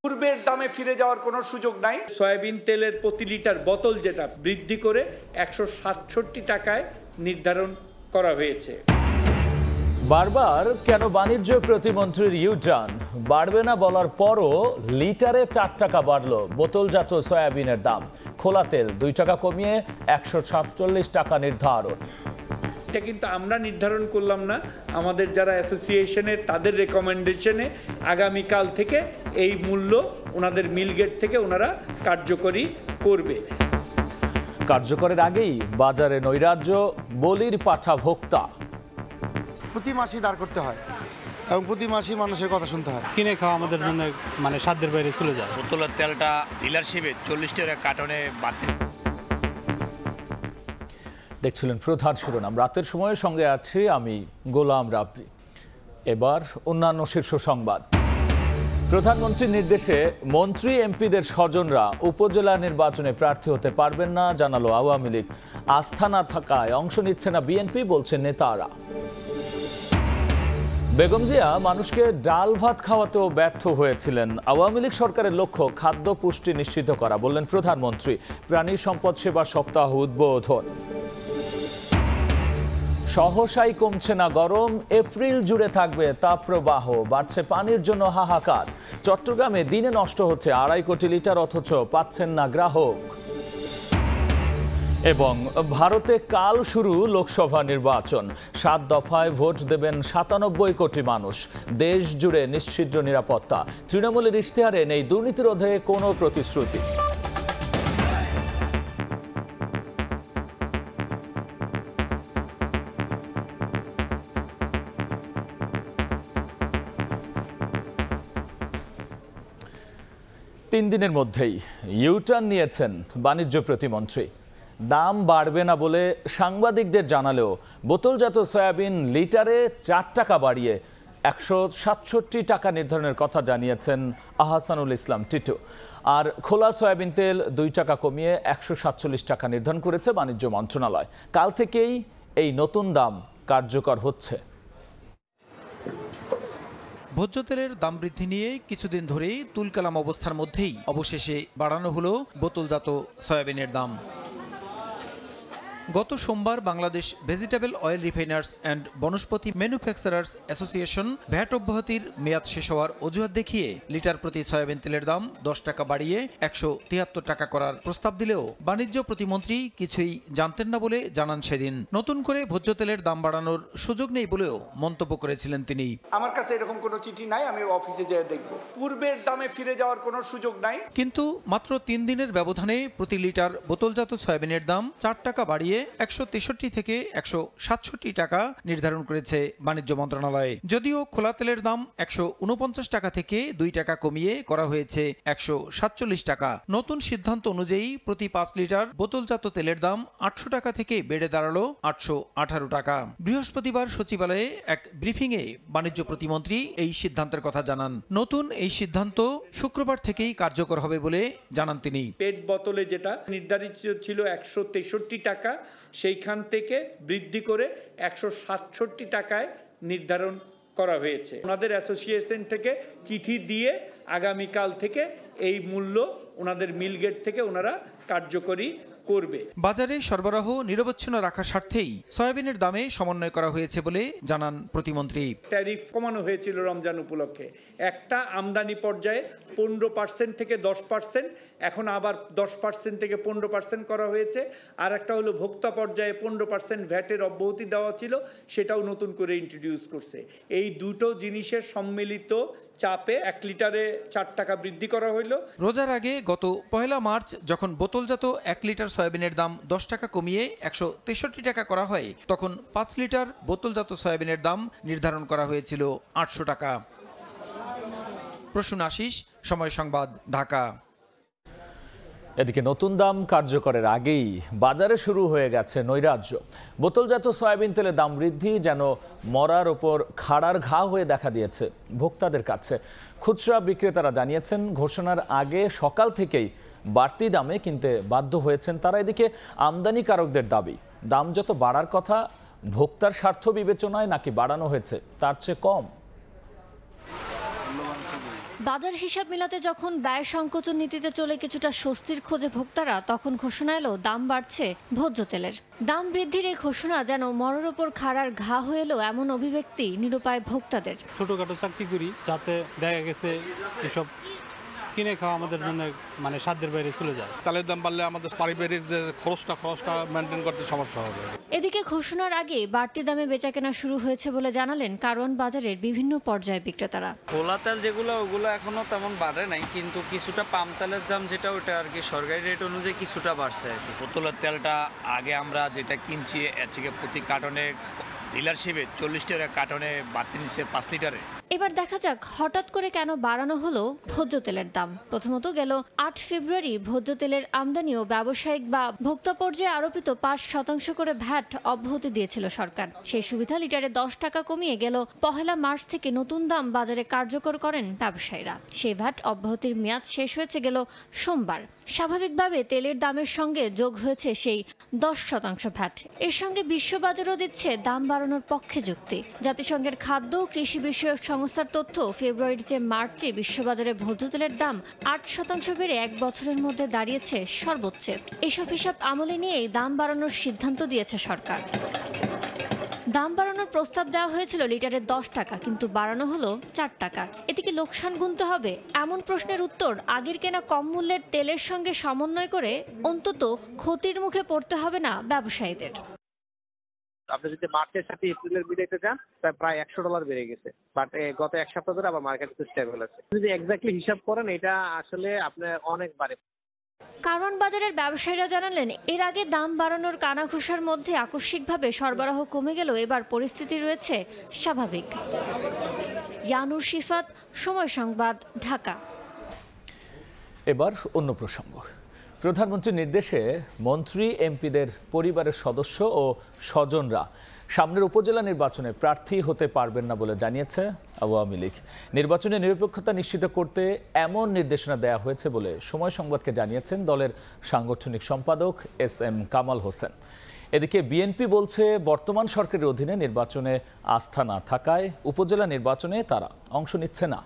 পূর্বের দামে ফিরে যাওয়ার কোনো সুযোগ নাই। সয়াবিন তেলের প্রতি লিটার বোতল যেটা বৃদ্ধি করে 167 টাকায় নির্ধারণ করা হয়েছে। বারবার কেন বাণিজ্য প্রতিমন্ত্রীর ইউটার্ন? বাড়বে না বলার পরও লিটারে 4 টাকা বাড়লো বোতলজাত সয়াবিনের দাম। খোলা তেল 2 টাকা কমিয়ে 147 টাকা নির্ধারণ। এটা কিন্তু আমরা নির্ধারণ করলাম না, আমাদের যারা অ্যাসোসিয়েশনের তাদের রেকমেন্ডেশনে আগামীকাল থেকে এই মূল্য ওনাদের মিলগেট থেকে ওনারা কার্যকরী করবে। কার্যকরের আগেই বাজারে নৈরাজ্য, বলির পাঠা ভোক্তা। প্রতি মাসেই দাঁড় করতে হয় এবং প্রতি মাসেই মানুষের কথা শুনতে হয়। কিনে খাওয়া আমাদের জন্য সাধ্যের বাইরে চলে যায়। বোতলের তেলটা ডিলারশিপে 40 টাকা কার্টনে বাড়তি। দেখছিলেন প্রধান শিরোনাম। রাতের সময়ের সঙ্গে আছি আমি গোলাম রাব্বি। এবার অন্যান্য শীর্ষ সংবাদ। প্রধানমন্ত্রীর নির্দেশে মন্ত্রী এমপিদের স্বজনরা উপজেলা নির্বাচনে প্রার্থী হতে পারবেন না, জানালো আওয়ামী লীগ। আস্থা না থাকায় অংশ নিচ্ছে না বিএনপি, বলছেন নেতারা। বেগম জিয়া মানুষকে ডাল ভাত খাওয়াতেও ব্যর্থ হয়েছিলেন। আওয়ামী লীগ সরকারের লক্ষ্য খাদ্য পুষ্টি নিশ্চিত করা, বললেন প্রধানমন্ত্রী। প্রাণী সম্পদ সেবা সপ্তাহ উদ্বোধন। সহসাই কমছে না গরম, এপ্রিল জুড়ে থাকবে তাপপ্রবাহ, বাড়ছে পানির জন্য হাহাকার। চট্টগ্রামে দিনে নষ্ট হচ্ছে 2.5 কোটি লিটার, অথচ পাচ্ছেন না গ্রাহক। এবং ভারতে কাল শুরু লোকসভা নির্বাচন। 7 দফায় ভোট দেবেন 97 কোটি মানুষ। দেশ জুড়ে নিশ্চিদ্র নিরাপত্তা। তৃণমূলের ইশতেহারে নেই দুর্নীতি রোধে কোনো প্রতিশ্রুতি। তিন দিনের মধ্যেই ইউটার্ন নিয়েছেন বাণিজ্য প্রতিমন্ত্রী। দাম বাড়বে না বলে সাংবাদিকদের জানালেও বোতলজাত সয়াবিন লিটারে 4 টাকা বাড়িয়ে 167 টাকা নির্ধারণের কথা জানিয়েছেন আহসানুল ইসলাম টিটু। আর খোলা সয়াবিন তেল 2 টাকা কমিয়ে 147 টাকা নির্ধারণ করেছে বাণিজ্য মন্ত্রণালয়। কাল থেকেই এই নতুন দাম কার্যকর হচ্ছে। ভোজ্য তেলের দাম বৃদ্ধি নিয়ে কিছুদিন ধরেই তুলকালাম অবস্থার মধ্যেই অবশেষে বাড়ানো হলো বোতলজাত সয়াবিনের দাম। গত সোমবার Bangladesh vegetable oil refiners and Vanaspati manufacturers association VAT অব্যাহতির মেয়াদ শেষ হওয়ার অজুহাত দেখিয়ে লিটার প্রতি সয়াবিন তেলের দাম 10 টাকা বাড়িয়ে 173 টাকা করার প্রস্তাব দিলেও বাণিজ্য প্রতিমন্ত্রী কিছুই জানতেন না বলে জানান সেদিন। নতুন করে ভোজ্য তেলের দাম বাড়ানোর সুযোগ নেই বলেও মন্তব্য করেছিলেন তিনি। আমার কাছে এরকম কোনো চিঠি নাই, আমি অফিসে যেয়ে দেখব। পূর্বের দামে ফিরে যাওয়ার কোনো সুযোগ নাই। কিন্তু মাত্র 3 দিনের ব্যবধানে প্রতি লিটার বোতলজাত সয়াবিনের দাম 4 টাকা বাড়িয়ে 163 থেকে 167 টাকা নির্ধারণ করেছে বাণিজ্য মন্ত্রণালয়। যদিও খোলা তেলের দাম 149 টাকা থেকে 2 টাকা কমিয়ে করা হয়েছে 147 টাকা। নতুন সিদ্ধান্ত অনুযায়ী প্রতি 5 লিটার বোতলজাত তেলের দাম 800 টাকা থেকে বেড়ে দাঁড়ালো 818 টাকা। বৃহস্পতিবার সচিবালয়ে এক ব্রিফিংয়ে বাণিজ্য প্রতিমন্ত্রী এই সিদ্ধান্তের কথা জানান। নতুন এই সিদ্ধান্ত শুক্রবার থেকেই কার্যকর হবে বলে জানান তিনি। পেট বোতলে যেটা নির্ধারিত ছিল 163 টাকা, সেইখান থেকে বৃদ্ধি করে 167 টাকায় নির্ধারণ করা হয়েছে। ওনাদের অ্যাসোসিয়েশন থেকে চিঠি দিয়ে আগামীকাল থেকে এই মূল্য ওনাদের মিলগেট থেকে ওনারা কার্যকরী করবে। বাজারে সরবরাহ নিরবচ্ছিন্ন রাখার স্বার্থেই সয়াবিনের দামে সমন্বয় করা হয়েছে বলে জানান প্রতিমন্ত্রী। ট্যারিফ কমানো হয়েছিল রমজান উপলক্ষে। একটা আমদানি পর্যায়ে 15% থেকে 10%, এখন আবার 10% থেকে 15% করা হয়েছে। আর একটা হলো ভোক্তা পর্যায়ে 15% ভ্যাটের অব্যাহতি দেওয়া ছিল, সেটাও নতুন করে ইন্ট্রোডিউস করছে। এই দুটো জিনিসের সম্মিলিত চাপে 1 লিটারে 4 টাকা বৃদ্ধি করা হইল। রোজার আগে গত 1 মার্চ যখন বোতলজাত 1 লিটার সয়াবিনের দাম 10 টাকা কমিয়ে 163 টাকা করা হয়, তখন 5 লিটার বোতলজাত সয়াবিনের দাম নির্ধারণ করা হয়েছিল 800 টাকা। প্রসূন আশিস, সময় সংবাদ, ঢাকা। এদিকে নতুন দাম কার্যকরের আগেই বাজারে শুরু হয়ে গেছে নৈরাজ্য। বোতলজাত সয়াবিন তেলের দাম বৃদ্ধি যেন মরার ওপর খাড়ার ঘা হয়ে দেখা দিয়েছে ভোক্তাদের কাছে। খুচরা বিক্রেতারা জানিয়েছেন, ঘোষণার আগে সকাল থেকেই বাড়তি দামে কিনতে বাধ্য হয়েছেন তারা। এদিকে আমদানিকারকদের দাবি, দাম যত বাড়ার কথা ভোক্তার স্বার্থ বিবেচনায় নাকি বাড়ানো হয়েছে তার চেয়ে কম। বাজার হিসাব মিলাতে যখন ব্যয় সংকোচন নীতিতে চলে কিছুটা স্বস্তির খোঁজে ভোক্তারা, তখন ঘোষণা এলো দাম বাড়ছে ভোজ্য তেলের। দাম বৃদ্ধির এই ঘোষণা যেন মরার ওপর খাড়ার ঘা হয়ে এলো এমন অভিব্যক্তি নিরুপায় ভোক্তাদের। ছোটোখাটো চাকরি করি, যাতে দেখা গেছে এসব কিনে খাওয়া আমাদের জন্য সাধ্যের বাইরে চলে যায়। তেলের দাম বাড়লে আমাদের পারিবারিক যে খরচটা মেনটেন করতে সমস্যা হবে। এদিকে ঘোষণার আগে বাড়তি দামে বেচাকেনা শুরু হয়েছে বলে জানালেন কারওয়ান বাজারের বিভিন্ন পর্যায়ে বিক্রেতারা। খোলা তেল যেগুলো ওগুলো এখনো তেমন বাড়ে নাই, কিন্তু কিছুটা পাম তেলের দাম যেটা ওটা আর কি সরকারি রেট অনুযায়ী কিছুটা বাড়ছে আর কি। বোতলের তেলটা আগে আমরা যেটা কিনছি এর থেকে প্রতি কার্টনে ডিলারশিপে 40 টাকা কার্টনে বাড়তি নিচ্ছে 5 লিটারে। এবার দেখা যাক হঠাৎ করে কেন বাড়ানো হলো ভোজ্য তেলের দাম। প্রথমত গেল 8 ফেব্রুয়ারি ভোজ্য তেলের আমদানি ও ব্যবসায়িক বা ভোক্তা পর্যায়ে আরোপিত 5% করে ভ্যাট অব্যাহতি দিয়েছিল সরকার। সেই সুবিধা লিটারে 10 টাকা কমিয়ে গেল 1 মার্চ থেকে নতুন দাম বাজারে কার্যকর করেন ব্যবসায়ীরা। সেই ভ্যাট অব্যাহতির মেয়াদ শেষ হয়েছে গেল সোমবার। স্বাভাবিকভাবে তেলের দামের সঙ্গে যোগ হয়েছে সেই 10% ভ্যাট। এর সঙ্গে বিশ্ববাজারও দিচ্ছে দাম বাড়ানোর পক্ষে যুক্তি। জাতিসংঘের খাদ্য ও কৃষি বিষয়ক সংস্থার তথ্য, ফেব্রুয়ারির চেয়ে মার্চে বিশ্ববাজারে ভোজ্য তেলের দাম 8% বেড়ে 1 বছরের মধ্যে দাঁড়িয়েছে সর্বোচ্চ। এসব হিসাব আমলে নিয়েই দাম বাড়ানোর সিদ্ধান্ত দিয়েছে সরকার। দাম বাড়ানোর প্রস্তাব দেওয়া হয়েছিল লিটারে 10 টাকা, কিন্তু বাড়ানো হলো 4 টাকা। এতে কি লোকসান গুনতে হবে? এমন প্রশ্নের উত্তর আগের কেনা কম মূল্যের তেলের সঙ্গে সমন্বয় করে অন্তত ক্ষতির মুখে পড়তে হবে না ব্যবসায়ীদের। আপনি যদি মার্চের সাথে এপ্রিলের মিলাইতে চান, প্রায় $100 বেড়ে গেছে, বাট গত এক সপ্তাহ ধরে আবার মার্কেট স্টেবল আছে। যদি এক্স্যাক্টলি হিসাব করেন, এটা আসলে আপনার অনেক বাড়ে। কারওয়ান বাজারের ব্যবসায়ীরা জানালেন, এর আগে দাম বাড়ানোর কানাঘুষার মধ্যে আকস্মিকভাবে সরবরাহ কমে গেল এবার পরিস্থিতি রয়েছে স্বাভাবিক। ইয়ানুর শিফাত, সময় সংবাদ, ঢাকা। এবার অন্য প্রসঙ্গ। প্রধানমন্ত্রীর নির্দেশে মন্ত্রী এমপিদের পরিবারের সদস্য ও স্বজনরা সামনের উপজেলা নির্বাচনে প্রার্থী হতে পারবেন না বলে জানিয়েছে আওয়ামী লীগ। নির্বাচনে নিরপেক্ষতা নিশ্চিত করতে এমন নির্দেশনা দেওয়া হয়েছে বলে সময় সংবাদকে জানিয়েছেন দলের সাংগঠনিক সম্পাদক SM কামাল হোসেন। এদিকে বিএনপি বলছে, বর্তমান সরকারের অধীনে নির্বাচনে আস্থা না থাকায় উপজেলা নির্বাচনে তারা অংশ নিচ্ছে না।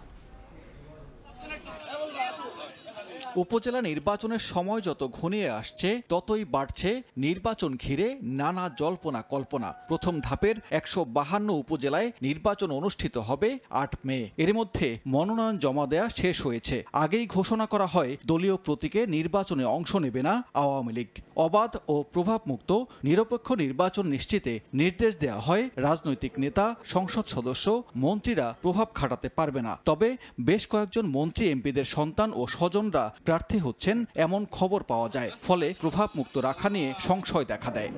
উপজেলা নির্বাচনের সময় যত ঘনিয়ে আসছে, ততই বাড়ছে নির্বাচন ঘিরে নানা জল্পনা কল্পনা। প্রথম ধাপের 152 উপজেলায় নির্বাচন অনুষ্ঠিত হবে 8 মে। এর মধ্যে মনোনয়ন জমা দেয়া শেষ হয়েছে। আগেই ঘোষণা করা হয় দলীয় প্রতীকে নির্বাচনে অংশ নেবে না আওয়ামী লীগ। অবাধ ও প্রভাবমুক্ত নিরপেক্ষ নির্বাচন নিশ্চিতে নির্দেশ দেওয়া হয় রাজনৈতিক নেতা, সংসদ সদস্য, মন্ত্রীরা প্রভাব খাটাতে পারবে না। তবে বেশ কয়েকজন মন্ত্রী এমপিদের সন্তান ও স্বজনরা প্রার্থী হচ্ছেন এমন খবর পাওয়া যায়। ফলে প্রভাবমুক্ত রাখা নিয়ে সংশয় দেখা দেয়।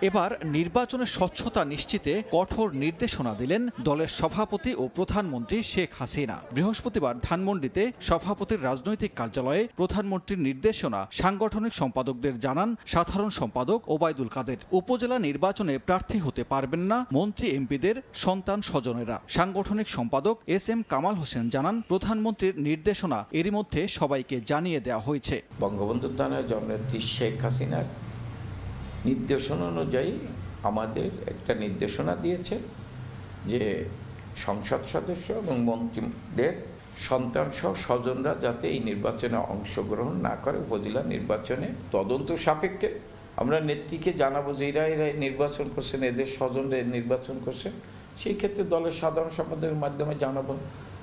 এবার নির্বাচনের স্বচ্ছতা নিশ্চিতে কঠোর নির্দেশনা দিলেন দলের সভাপতি ও প্রধানমন্ত্রী শেখ হাসিনা। বৃহস্পতিবার ধানমন্ডিতে সভাপতির রাজনৈতিক কার্যালয়ে প্রধানমন্ত্রীর নির্দেশনা সাংগঠনিক সম্পাদকদের জানান সাধারণ সম্পাদক ওবায়দুল কাদের। উপজেলা নির্বাচনে প্রার্থী হতে পারবেন না মন্ত্রী এমপিদের সন্তান স্বজনেরা। সাংগঠনিক সম্পাদক SM কামাল হোসেন জানান, প্রধানমন্ত্রীর নির্দেশনা এরই মধ্যে সবাইকে জানিয়ে দেওয়া হয়েছে। বঙ্গবন্ধু জননেত্রী শেখ হাসিনার নির্দেশনা অনুযায়ী আমাদের একটা নির্দেশনা দিয়েছে যে সংসদ সদস্য এবং মন্ত্রীদের সন্তান সহ স্বজনরা যাতে এই নির্বাচনে অংশগ্রহণ না করে। উপজেলা নির্বাচনে তদন্ত সাপেক্ষে আমরা নেত্রীকে জানাবো যে এরা নির্বাচন করছেন, এদের স্বজনরা নির্বাচন করছেন। সেই ক্ষেত্রে দলের সাধারণ সম্পাদকের মাধ্যমে জানাবো,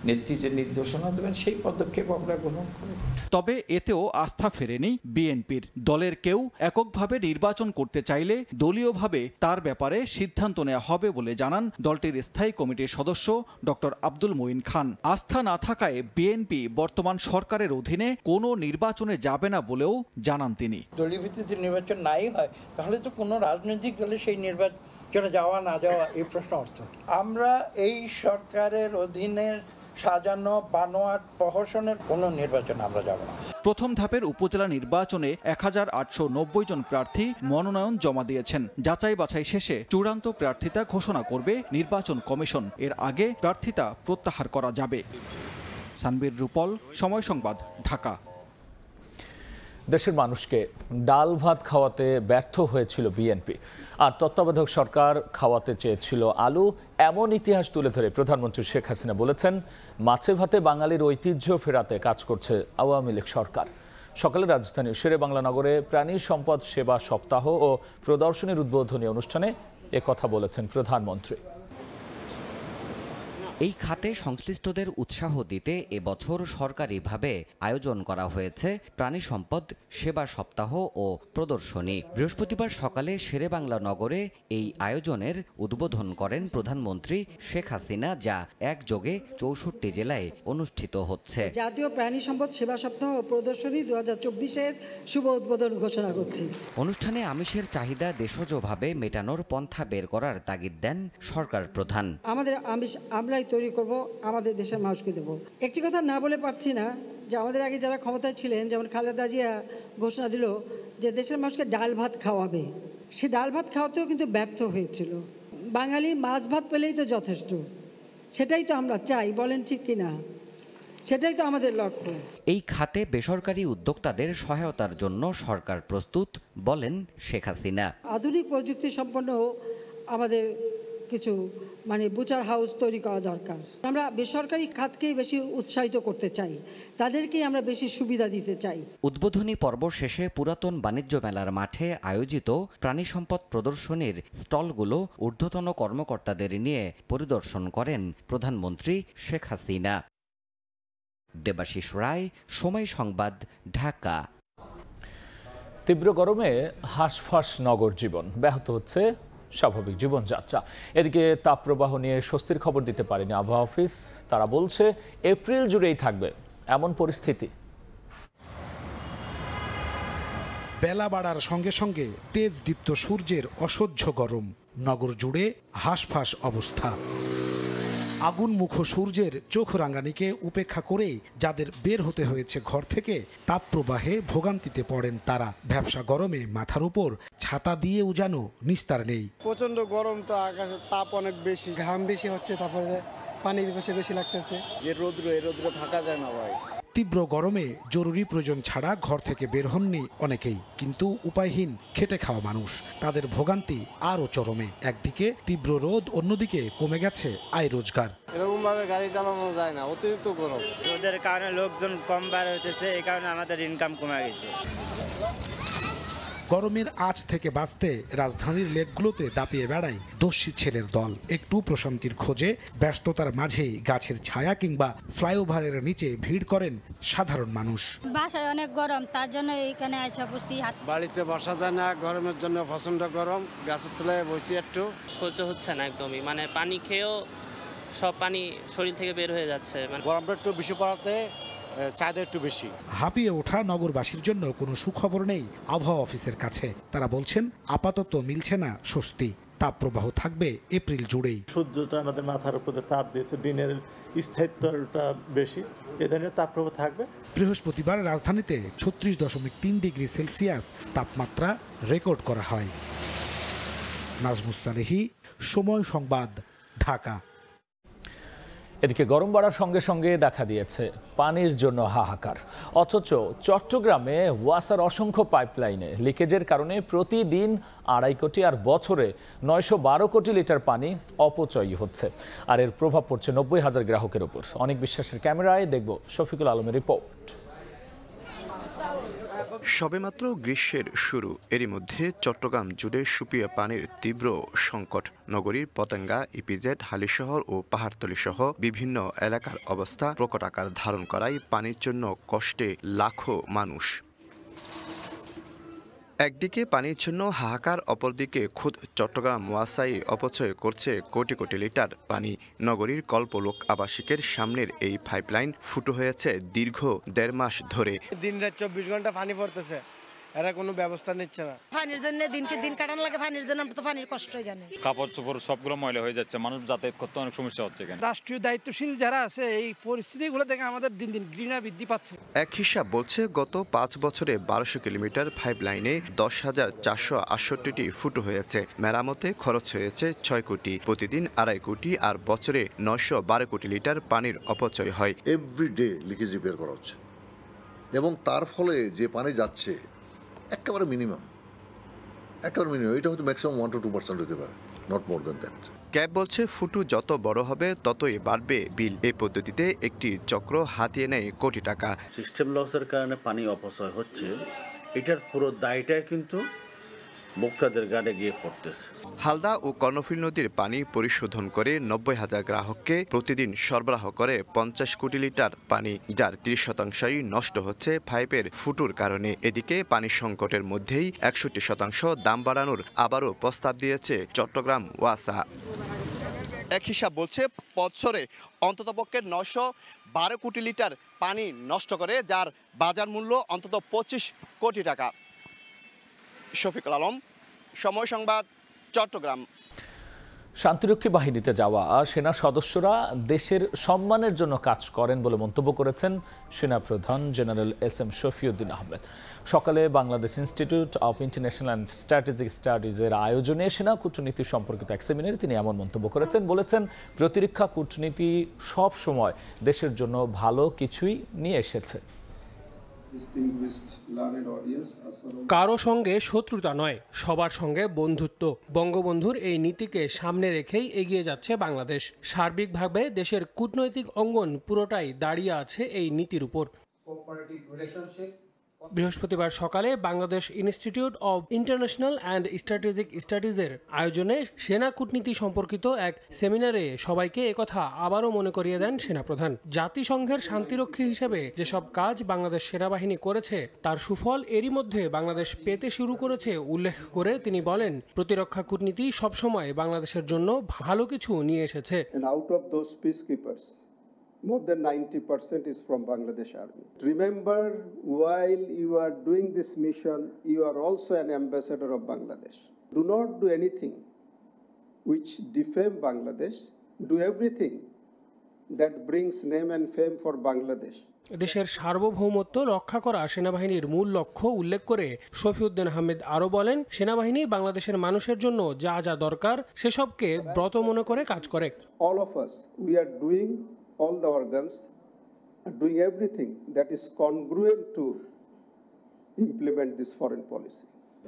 নেত্রী যে নির্দেশনা দেবেন সেই পদক্ষেপ আমরা গ্রহণ করব। তবে এতেও আস্থা ফেরেনি বিএনপির। দলের কেউ এককভাবে নির্বাচন করতে চাইলে দলীয়ভাবে তার ব্যাপারে সিদ্ধান্ত নেওয়া হবে বলে জানান দলটির স্থায়ী কমিটির সদস্য ডক্টর আব্দুল মঈন খান। আস্থা না থাকায় বিএনপি বর্তমান সরকারের অধীনে কোনো নির্বাচনে যাবে না বলেও জানান তিনি। দলীয় ভিত্তিতে নির্বাচন নাই হয়, তাহলে তো কোনো রাজনৈতিক দলে সেই নির্বাচনে যাওয়া না যাওয়া এই প্রশ্ন অর্থ। আমরা এই সরকারের অধীনে সাজানো বানোয়াট প্রহসনের কোনো নির্বাচন আমরা যাব না। প্রথম ধাপের উপজেলা নির্বাচনে 1890 জন প্রার্থী মনোনয়ন জমা দিয়েছেন। যাচাই বাছাই শেষে চূড়ান্ত প্রার্থিতা ঘোষণা করবে নির্বাচন কমিশন। এর আগে প্রার্থিতা প্রত্যাহার করা যাবে। সানবীর রূপল, সময় সংবাদ, ঢাকা। দেশের মানুষকে ডাল ভাত খাওয়াতে ব্যর্থ হয়েছিল বিএনপি, আর তত্ত্বাবধায়ক সরকার খাওয়াতে চেয়েছিল আলু। এমন ইতিহাস তুলে ধরে প্রধানমন্ত্রী শেখ হাসিনা বলেছেন, মাছে ভাতে বাঙালির ঐতিহ্য ফেরাতে কাজ করছে আওয়ামী লীগ সরকার। সকালে রাজধানীর শেরে বাংলা নগরে প্রাণী সম্পদ সেবা সপ্তাহ ও প্রদর্শনীর উদ্বোধনী অনুষ্ঠানে একথা বলেছেন প্রধানমন্ত্রী। এই খাতে সংশ্লিষ্টদের উৎসাহ দিতে এবছর সরকারিভাবে আয়োজন করা হয়েছে প্রাণী সম্পদ সেবা সপ্তাহ ও প্রদর্শনী। বৃহস্পতিবার সকালে শেরেবাংলা নগরে এই আয়োজনের উদ্বোধন করেন প্রধানমন্ত্রী শেখ হাসিনা, যা একযোগে 64 জেলায় অনুষ্ঠিত হচ্ছে। জাতীয় প্রাণী সম্পদ সেবা সপ্তাহ ও প্রদর্শনী 2024-এর শুভ উদ্বোধন ঘোষণা করছি। অনুষ্ঠানে আমিষের চাহিদা দেশজভাবে মেটানোর পন্থা বের করার তাগিদ দেন সরকার প্রধান। আমাদের আমিষ আমরাই তৈরি করব, আমাদের দেশের মানুষকে দেব। একটি কথা না বলে পারছি না যে আমাদের আগে যারা ক্ষমতায় ছিলেন, যেমন খালেদা জিয়া ঘোষণা দিল যে দেশের মানুষকে ডাল ভাত খাওয়াবে, সে ডাল ভাত খাওয়াতেও কিন্তু ব্যর্থ হয়েছিল। বাঙালি মাছ ভাত পেলেই তো যথেষ্ট, সেটাই তো আমরা চাই, বলেন ঠিক কিনা? সেটাই তো আমাদের লক্ষ্য। এই খাতে বেসরকারি উদ্যোক্তাদের সহায়তার জন্য সরকার প্রস্তুত, বলেন শেখ হাসিনা। আধুনিক প্রযুক্তি সম্পন্ন আমাদের কিছু বুচার হাউস তৈরি করা দরকার। আমরা বেসরকারি খাতকেই বেশি উৎসাহিত করতে চাই, তাদেরকেই আমরা বেশি সুবিধা দিতে চাই। উদ্বোধনী পর্ব শেষে পুরাতন বাণিজ্য মেলার মাঠে আয়োজিত প্রাণী সম্পদ প্রদর্শনীর স্টলগুলো ঊর্ধ্বতন কর্মকর্তাদের নিয়ে পরিদর্শন করেন প্রধানমন্ত্রী শেখ হাসিনা। দেবাশিস রায়, সময় সংবাদ, ঢাকা। তীব্র গরমে হাঁসফাঁস নগর জীবন, ব্যাহত হচ্ছে স্বাভাবিক জীবনযাত্রা। এদিকে তাপপ্রবাহ নিয়ে স্বস্তির খবর দিতে পারেনি আবহাওয়া অফিস। তারা বলছে এপ্রিল জুড়েই থাকবে এমন পরিস্থিতি। বেলা বাড়ার সঙ্গে সঙ্গে তেজ দীপ্ত সূর্যের অসহ্য গরম, নগর জুড়ে হাঁসফাঁস অবস্থা। আগুন মুখ সূর্যের চোখ রাঙানিকে উপেক্ষা করেই যাদের বের হতে হয়েছে ঘর থেকে, তাপপ্রবাহে ভোগান্তিতে পড়েন তারা। ভ্যাপসা গরমে মাথার উপর ছাতা দিয়ে উজানো নিস্তার নেই। প্রচন্ড গরম, তো আকাশের তাপ অনেক বেশি, ঘাম বেশি হচ্ছে, তারপরে পানি পিপাসা বেশি লাগতেছে। যে রৌদ্র, এই রৌদ্র থাকা যায় না ভাই। তীব্র গরমে জরুরি প্রয়োজন ছাড়া ঘর থেকে বের হননি অনেকেই, কিন্তু উপায়হীন খেটে খাওয়া মানুষ, তাদের ভোগান্তি আরও চরমে। একদিকে তীব্র রোদ, অন্যদিকে কমে গেছে আয় রোজগার। এরকম ভাবে গাড়ি চালানো যায় না, অতিরিক্ত গরম। রোদের কারণে লোকজন কম বার হইতেছে, এই কারণে আমাদের ইনকাম কমে গেছে। গরমের আঁচ থেকে বাঁচতে রাজধানীর লেকগুলোতে দাপিয়ে বেড়ায় দস্যি ছেলের দল। একটু প্রশান্তির খোঁজে ব্যস্ততার মাঝেই গাছের ছায়া কিংবা ফ্লাইওভারের নিচে ভিড় করেন সাধারণ মানুষ। বাসায় অনেক গরম, তার জন্য এইখানে আসা পড়ছি। বাড়িতে বসা যায় না, গরমের জন্য প্রচন্ড গরম, গাছের তলায় বসি একটু। সহ্য হচ্ছে না একদমই, পানি খেয়েও সব পানি শরীর থেকে বের হয়ে যাচ্ছে। গরমটা একটু বেশি পড়াতে চাহিদা একটু বেশি। হাঁপিয়ে ওঠা নগরবাসীর জন্য কোনো সুখবর নেই আবহাওয়া অফিসের কাছে। তারা বলছেন আপাতত মিলছে না স্বস্তি, তাপপ্রবাহ থাকবে এপ্রিল জুড়েই। সূর্যটা আমাদের মাথার উপরে তাপ দিয়েছে, দিনের স্থায়িত্বটা বেশি, এ ধরনের তাপপ্রবাহ থাকবে। বৃহস্পতিবার রাজধানীতে 36.3 ডিগ্রি সেলসিয়াস তাপমাত্রা রেকর্ড করা হয়। নাজমুস সালেহী, সময় সংবাদ, ঢাকা। এদিকে গরম বাড়ার সঙ্গে সঙ্গে দেখা দিয়েছে পানির জন্য হাহাকার। অথচ চট্টগ্রামে ওয়াসার অসংখ্য পাইপলাইনে লিকেজের কারণে প্রতিদিন 2.5 কোটি আর বছরে 912 কোটি লিটার পানি অপচয়ী হচ্ছে। আর এর প্রভাব পড়ছে 90,000 গ্রাহকের উপর। অনেক বিশ্বাসের ক্যামেরায় দেখব শফিকুল আলমের রিপোর্ট। সবেমাত্র গ্রীষ্মের শুরু, এরই মধ্যে চট্টগ্রাম জুড়ে সুপিয়া পানির তীব্র সংকট। নগরীর পতেঙ্গা, ইপিজেড, হালিশহর ও পাহাড়তলী সহ বিভিন্ন এলাকার অবস্থা প্রকট আকার ধারণ করায় পানির জন্য কষ্টে লাখো মানুষ। একদিকে পানির জন্য হাহাকার, অপরদিকে খোদ চট্টগ্রাম ওয়াসাই অপচয় করছে কোটি কোটি লিটার পানি। নগরীর কল্পলোক আবাসিকের সামনের এই পাইপলাইন ফুটো হয়েছে দীর্ঘ 1.5 মাস ধরে। দিন রাত 24 ঘন্টা পানি পড়তেছে, এরা কোনো ব্যবস্থা নিচ্ছে না। পানির জন্য দিনকে দিন কাটানো লাগে, পানির জন্য তো পানির কষ্ট জানে। কাপড় চোপড় সবগুলো ময়লা হয়ে যাচ্ছে, মানুষ যাতায়াত করতে অনেক সমস্যা হচ্ছে। রাষ্ট্রীয় দায়িত্বশীল যারা আছে, এই পরিস্থিতিগুলো থেকে আমাদের দিন দিন ঘৃণা বৃদ্ধি পাচ্ছে। এক হিসাব বলছে গত 5 বছরে 1200 কিলোমিটার পাইপলাইনে 10,468টি ফুটো হয়েছে। মেরামতে খরচ হয়েছে 6 কোটি, প্রতিদিন 2.5 কোটি আর বছরে 912 কোটি লিটার পানির অপচয় হয়। এভরিডে লিকেজ রিপেয়ার করা হচ্ছে, এবং তার ফলে যে পানি যাচ্ছে একেবারে মিনিমাম, এটা হয়তো ম্যাক্সিমাম 1 to 2% হতে পারে, not more than that. Cab বলছে ফুটু যত বড় হবে ততই বাড়বে বিল। এই পদ্ধতিতে একটি চক্র হাতিয়ে নেয় কোটি টাকা। সিস্টেম লসের কারণে পানি অপচয় হচ্ছে, এটার পুরো দায়টাই কিন্তু ভোক্তাদের গাড়ে গিয়ে পড়তেছে। হালদা ও কর্ণফুলী নদীর পানি পরিশোধন করে 90,000 গ্রাহককে প্রতিদিন সরবরাহ করে 50 কোটি লিটার পানি, যার 30% নষ্ট হচ্ছে পাইপের ফুটুর কারণে। এদিকে পানি সংকটের মধ্যেই 61% দাম বাড়ানোর আবারও প্রস্তাব দিয়েছে চট্টগ্রাম ওয়াসা। এক হিসাব বলছে বছরে অন্ততপক্ষে 912 কোটি লিটার পানি নষ্ট করে, যার বাজার মূল্য অন্তত 25 কোটি টাকা। শফিকুল আলম, সময় সংবাদ, চট্টগ্রাম। শান্তিরক্ষী বাহিনীতে যাওয়া সেনা সদস্যরা দেশের সম্মানের জন্য কাজ করেন বলে মন্তব্য করেছেন সেনাপ্রধান জেনারেল এস.এম. শফিউদ্দিন আহমেদ। সকালে Bangladesh institute of international and strategic স্টাডিজের আয়োজনে সেনা কূটনীতি সম্পর্কিত এক সেমিনারে তিনি এমন মন্তব্য করেছেন। বলেছেন, প্রতিরক্ষা কূটনীতি সব সময় দেশের জন্য ভালো কিছুই নিয়ে এসেছে। কারো সঙ্গে শত্রুতা নয়, সবার সঙ্গে বন্ধুত্ব। বঙ্গবন্ধুর এই নীতিকে সামনে রেখেই এগিয়ে যাচ্ছে বাংলাদেশ। সার্বিকভাবে দেশের কূটনৈতিক অঙ্গন পুরোটাই দাঁড়িয়ে আছে এই নীতির উপর। বৃহস্পতিবার সকালে Bangladesh institute of international and strategic স্টাডিজের আয়োজনে সেনা কূটনীতি সম্পর্কিত এক সেমিনারে সবাইকে একথা আবারও মনে করিয়ে দেন সেনাপ্রধান। জাতিসংঘের শান্তিরক্ষী হিসেবে যেসব কাজ বাংলাদেশ সেনাবাহিনী করেছে তার সুফল এরই মধ্যে বাংলাদেশ পেতে শুরু করেছে উল্লেখ করে তিনি বলেন, প্রতিরক্ষা কূটনীতি সবসময় বাংলাদেশের জন্য ভালো কিছু নিয়ে এসেছে। More than 90% is from Bangladesh Army. Remember, while you are doing this mission, you are also an ambassador of Bangladesh. Do not do anything which defame Bangladesh. Do everything that brings name and fame for Bangladesh. দেশের সার্বভৌমত্ব রক্ষা করা সেনাবাহিনীর মূল লক্ষ্য উল্লেখ করে শফিউদ্দিন আহমেদ আরও বলেন, সেনাবাহিনী বাংলাদেশের মানুষের জন্য যা যা দরকার সেসবকে ব্রত মনে করে কাজ করে। All of us, we are doing, all the organs are doing everything that is congruent to implement this foreign policy.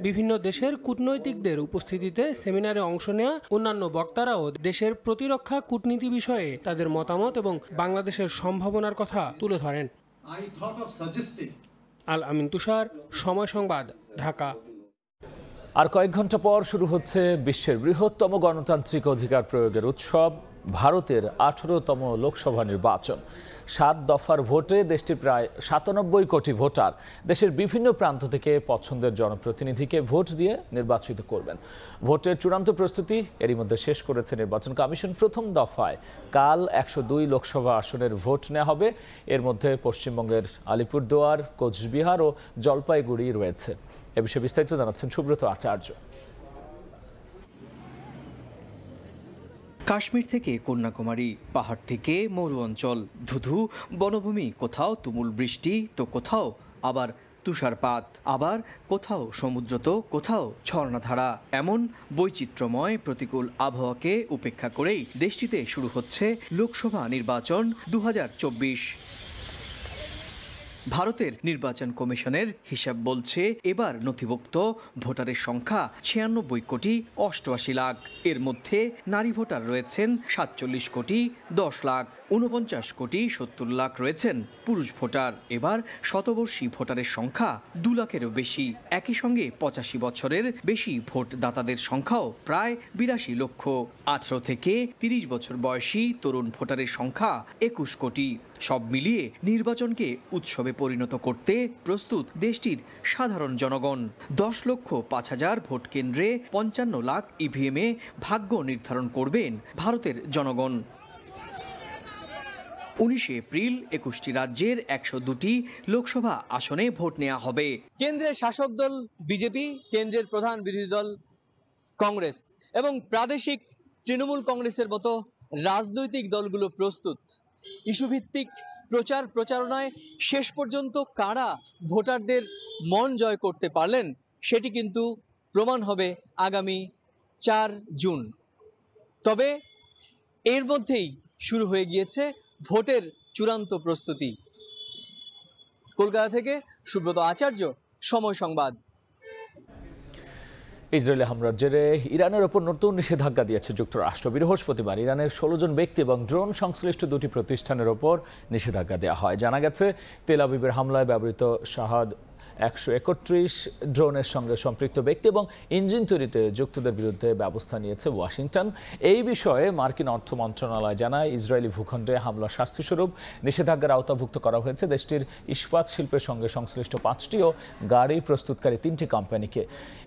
বিভিন্ন দেশের কূটনৈতিকদের উপস্থিতিতে সেমিনারে অংশ নেওয়া অন্যান্য বক্তারাও দেশের প্রতিরক্ষা কূটনীতি বিষয়ে তাদের মতামত এবং বাংলাদেশের সম্ভাবনার কথা তুলে ধরেন। আল আমিন তুষার, সময় সংবাদ, ঢাকা। আর কয়েক ঘন্টা পর শুরু হচ্ছে বিশ্বের বৃহত্তম গণতান্ত্রিক অধিকার প্রয়োগের উৎসব, ভারতের 18তম লোকসভা নির্বাচন। 7 দফার ভোটে দেশটির প্রায় 97 কোটি ভোটার দেশের বিভিন্ন প্রান্ত থেকে পছন্দের জনপ্রতিনিধিকে ভোট দিয়ে নির্বাচিত করবেন। ভোটের চূড়ান্ত প্রস্তুতি এরই মধ্যে শেষ করেছে নির্বাচন কমিশন। প্রথম দফায় কাল 102 লোকসভা আসনের ভোট নেওয়া হবে। এর মধ্যে পশ্চিমবঙ্গের আলিপুরদুয়ার, কোচবিহার ও জলপাইগুড়ি রয়েছে। এ বিষয়ে বিস্তারিত জানাচ্ছেন সুব্রত আচার্য। কাশ্মীর থেকে কন্যাকুমারী, পাহাড় থেকে মরু অঞ্চল, ধুধু বনভূমি, কোথাও তুমুল বৃষ্টি তো কোথাও আবার তুষারপাত, আবার কোথাও সমুদ্র তো কোথাও ঝর্ণাধারা। এমন বৈচিত্র্যময় প্রতিকূল আবহাওয়াকে উপেক্ষা করেই দেশটিতে শুরু হচ্ছে লোকসভা নির্বাচন 2024। ভারতের নির্বাচন কমিশনের হিসাব বলছে, এবার নথিভুক্ত ভোটারের সংখ্যা 96 কোটি 88 লাখ। এর মধ্যে নারী ভোটার রয়েছেন 47 কোটি 10 লাখ, 49 কোটি 70 লাখ রয়েছেন পুরুষ ভোটার। এবার শতবর্ষী ভোটারের সংখ্যা 2 লাখেরও বেশি। একই সঙ্গে 85 বছরের বেশি ভোটদাতাদের সংখ্যাও প্রায় 82 লক্ষ। 18 থেকে 30 বছর বয়সী তরুণ ভোটারের সংখ্যা 21 কোটি। সব মিলিয়ে নির্বাচনকে উৎসবে পরিণত করতে প্রস্তুত দেশটির সাধারণ জনগণ। 10,05,000 ভোট কেন্দ্রে 55 লাখ ইভিএমে ভাগ্য নির্ধারণ করবেন ভারতের জনগণ। 19 এপ্রিল 21টি রাজ্যের 102টি লোকসভা আসনে ভোট নেওয়া হবে। কেন্দ্রের শাসক দল বিজেপি, কেন্দ্রের প্রধান বিরোধী দল কংগ্রেস এবং প্রাদেশিক তৃণমূল কংগ্রেসের মতো রাজনৈতিক দলগুলো প্রস্তুত। ইস্যুভিত্তিক প্রচারণায় শেষ পর্যন্ত কারা ভোটারদের মন জয় করতে পারলেন সেটি কিন্তু প্রমাণ হবে আগামী 4 জুন। তবে এর মধ্যেই শুরু হয়ে গিয়েছে ভোটের চূড়ান্ত প্রস্তুতি। কলকাতা থেকে সুব্রত আচার্য, সময় সংবাদ। ইসরায়েলি হামলার জেরে ইরানের ওপর নতুন নিষেধাজ্ঞা দিয়েছে যুক্তরাষ্ট্র। বৃহস্পতিবার ইরানের 16 জন ব্যক্তি এবং ড্রোন সংশ্লিষ্ট 2টি প্রতিষ্ঠানের ওপর নিষেধাজ্ঞা দেওয়া হয়। জানা গেছে তেল আবিবের হামলায় ব্যবহৃত শাহাদ 131 ড্রোনের সঙ্গে সম্পৃক্ত ব্যক্তি এবং ইঞ্জিন তৈরিতে যুক্তদের বিরুদ্ধে ব্যবস্থা নিয়েছে ওয়াশিংটন। এই বিষয়ে মার্কিন অর্থ মন্ত্রণালয় জানায়, ইসরায়েলি ভূখণ্ডে হামলা শাস্তিস্বরূপ নিষেধাজ্ঞার আওতাভুক্ত করা হয়েছে দেশটির ইস্পাত শিল্পের সঙ্গে সংশ্লিষ্ট 5টি ও গাড়ি প্রস্তুতকারী 3টি কোম্পানিকে।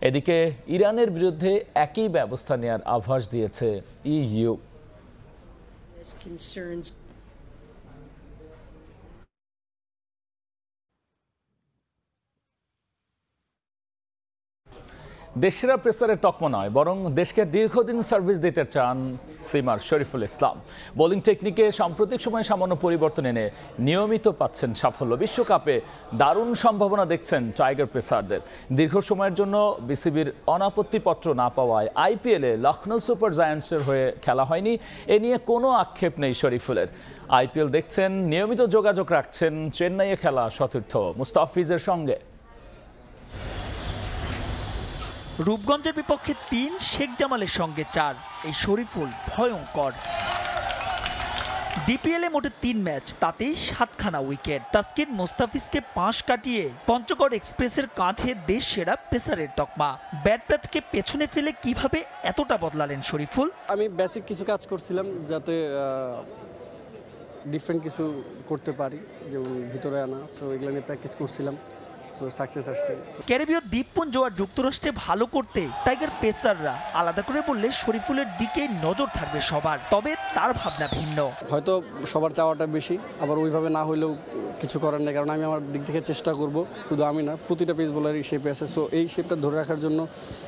এদিকে ইরানের বিরুদ্ধে একই ব্যবস্থা নেওয়ার আভাস দিয়েছে ইইউ। দেশসেরা পেসারের তকমা নয়, বরং দেশকে দীর্ঘদিন সার্ভিস দিতে চান সিমার শরীফুল ইসলাম। বোলিং টেকনিকে সাম্প্রতিক সময়ে সামান্য পরিবর্তন এনে নিয়মিত পাচ্ছেন সাফল্য। বিশ্বকাপে দারুণ সম্ভাবনা দেখছেন টাইগার পেসারদের। দীর্ঘ সময়ের জন্য বিসিবির অনাপত্তিপত্র না পাওয়ায় আইপিএলে লখনৌ সুপার জায়ান্টসের হয়ে খেলা হয়নি, এ নিয়ে কোনো আক্ষেপ নেই শরীফুলের। আইপিএল দেখছেন, নিয়মিত যোগাযোগ রাখছেন চেন্নাইয়ে খেলা সতীর্থ মুস্তাফিজের সঙ্গে। রূপগঞ্জের বিপক্ষে 3, শেখ জামালের সঙ্গে 4, এই শরীফুল ভয়ঙ্কর। ডিপিএলে মোটে 3 ম্যাচ, তাতেই 7খানা উইকেট। তাসকিন মুস্তাফিজকে 5 কাটিয়ে পঞ্চগড় এক্সপ্রেসের কাঁধে দেশ সেরা পেসারের তকমা। ব্যাট প্যাচকে পেছনে ফেলে কিভাবে এতটা বদলালেন শরীফুল? আমি বেসিক কিছু কাজ করছিলাম যাতে ডিফারেন্ট কিছু করতে পারি, যেমন ভিতরে আনা, সো এগুলো নিয়ে প্র্যাকটিস করছিলাম। ক্যারিবীয় দ্বীপপুঞ্জ আর যুক্তরাষ্ট্রে ভালো করতে টাইগার পেসাররা আলাদা করে বললে শরীফুলের দিকে নজর থাকবে সবার, তবে তার ভাবনা ভিন্ন। হয়তো সবার চাওয়াটা বেশি, আবার ওইভাবে না হইলেও কিছু করার নেই, কারণ আমি আমার দিক থেকে চেষ্টা করব। শুধু আমি না, প্রতিটা পেস বোলারই শেপে আছে, সো এই শেপটা ধরে রাখার জন্য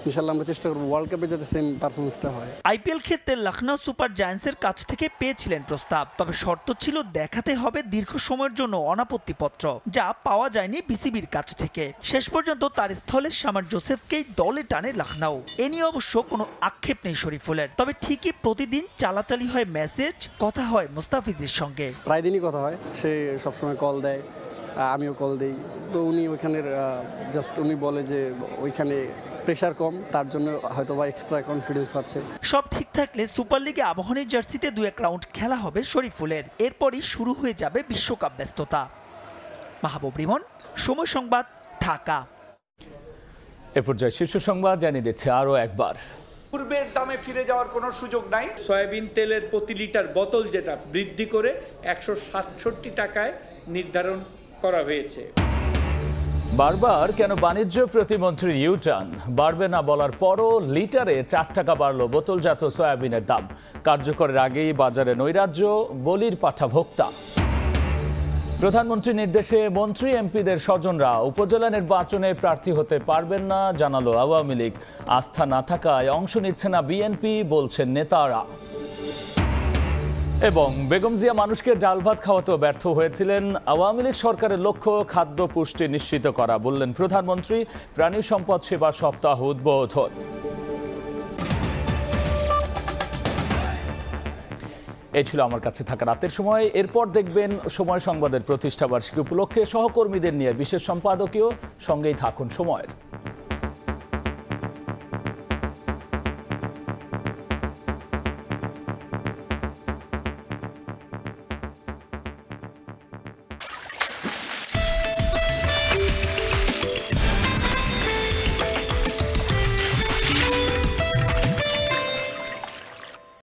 ইনশাআল্লাহ আমরা চেষ্টা করব ওয়ার্ল্ড কাপে যাতে সেম পারফরমেন্সটা হয়। আইপিএল খেলতে লখনৌ সুপার জায়ান্টসের কাছ থেকে পেয়েছিলেন প্রস্তাব, তবে শর্ত ছিল দেখাতে হবে দীর্ঘ সময়ের জন্য অনাপত্তিপত্র, যা পাওয়া যায়নি বিসিবির কাছ থেকে। শেষ পর্যন্ত তার স্থলে শামার জোসেফকেই দলে টানে লখনৌ। এ নিয়ে অবশ্য কোনো আক্ষেপ নেই শরীফুলের, তবে ঠিকই প্রতিদিন চালাচালি হয় মেসেজ, কথা হয় মুস্তাফিজের সঙ্গে। প্রায় দিনই কথা হয়, সে সবসময় কল দেয়, আমিও কল দেই। তো উনি ওইখানের জাস্ট উনি বলে যে ওইখানে প্রেশার কম, তার জন্য হয়তো বা এক্সট্রা কনফিডেন্স পাচ্ছে। সব ঠিক থাকলে সুপার লিগে আবাহনীর জার্সিতে 2-1 রাউন্ড খেলা হবে শরীফুলের, এরপরই শুরু হয়ে যাবে বিশ্বকাপ ব্যস্ততা। মাহবুব রিমন, সময় সংবাদ, ঢাকা। এ পর্যায়ে শীর্ষ সংবাদ জানিয়ে দিচ্ছে আরও একবার। পূর্বের দামে ফিরে যাওয়ার কোনো সুযোগ নাই। সয়াবিন তেলের প্রতি লিটার বোতল যেটা বৃদ্ধি করে 167 টাকায় নির্ধারণ করা হয়েছে। বারবার কেন বাণিজ্য প্রতিমন্ত্রীর ইউটার্ন? বাড়বে না বলার পরও লিটারে 4 টাকা বাড়ল বোতলজাত সয়াবিনের দাম। কার্যকরের আগেই বাজারে নৈরাজ্য, বলির পাঠা ভোক্তা। প্রধানমন্ত্রীর নির্দেশে মন্ত্রী এমপিদের স্বজনরা উপজেলা নির্বাচনে প্রার্থী হতে পারবেন না, জানালো আওয়ামী লীগ। আস্থা না থাকায় অংশ নিচ্ছে না বিএনপি, বলছেন নেতারা। এবং বেগম জিয়া মানুষকে ডাল ভাত খাওয়াতেও ব্যর্থ হয়েছিলেন। আওয়ামী লীগ সরকারের লক্ষ্য খাদ্য পুষ্টি নিশ্চিত করা, বললেন প্রধানমন্ত্রী। প্রাণী সম্পদ সেবা সপ্তাহ উদ্বোধন। এই ছিল আমার কাছে থাকা রাতের সময়। এরপর দেখবেন সময় সংবাদের প্রতিষ্ঠাবার্ষিকী উপলক্ষে সহকর্মীদের নিয়ে বিশেষ সম্পাদকীয়। সঙ্গেই থাকুন সময়ের।